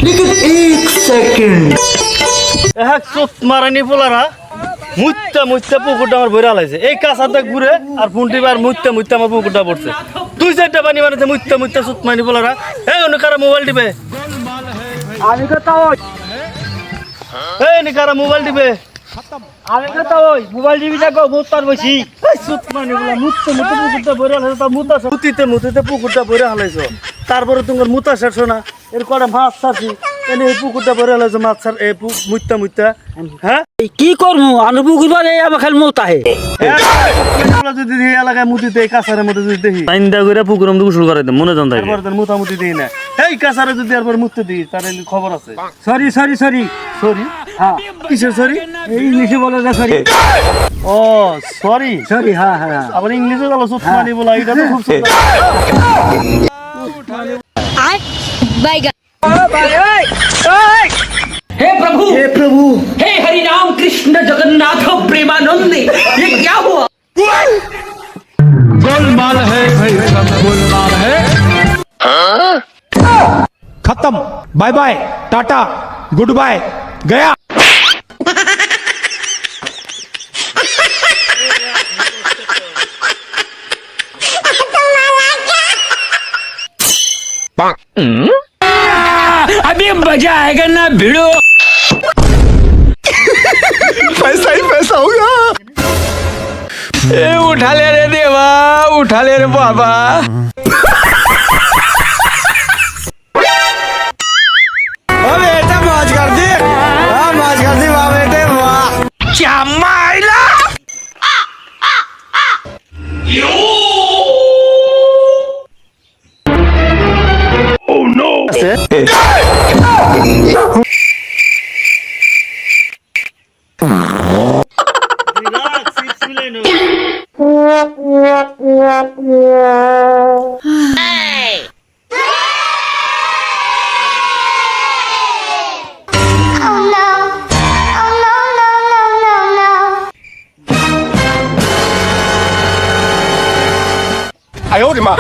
लेकिन एक सेकंड চোট মারানি পোলারা মুত্যা মুত্যা পুকুরটা আমার ভরে আলাইছে এই কাঁচাটা ঘুরে আর ফোনটি বার মুত্যা মুত্যা আমার পুকুরটা পড়ছে দুই চারটা পানি মারাতে মুত্যা মুত্যা চোট মারানি পোলারা এই অন্য কারা মোবাইল টিপে আমি কথা ওই এই নি কারা মোবাইল টিপে আমি কথা ওই মোবাইল টিভি দেখো মোতার বসি চোট মারানি পোলা মুত্যা মুত্যা পুকুরটা ভরে আলাইছে তা মুতা মুতিতে মুতিতে পুকুরটা ভরে আলাইছো তারপরে তোমার মুতা শেষ না এর কটা মাছ ছাড়ছি এনে এই পুকুরটা ভরে আলাইছো মাছ ছাড় এই মুত্যা মুত্যা হ্যাঁ কি করবো আনবু ঘুরবার এই আমার খালি মত আহে যদি এই এলাকায় মুতিতে এই কাছারের মধ্যে যদি দেখি তাইন্দা করে পুকুরের মধ্যে গোসল করাইতে মনে জান থাকে তারপর মোটামুটি দিই না এই কাছারে যদি একবার মুততে দিই তার খবর আছে সরি সরি সরি সরি হ্যাঁ কিসের সরি এই ইংলিশে বলে না সরি ও সরি সরি হ্যাঁ হ্যাঁ আবার ইংলিশে গেল সুতমানি বলা এটা তো খুব সুন্দর বাইগা हे प्रभु हे हरि राम कृष्ण जगन्नाथ प्रेमानंदी ये क्या हुआ गोलमाल है भाई सब गोलमाल है खत्म bye bye tata good गया अभी मजा आएगा ना भिड़ो पैसा ही पैसा होगा ए उठा ले रे देवा उठा ले रे बाबा बेटा मौज कर दी मौज कर दी वाह बेटे वाह क्या माइला आयो रे माँ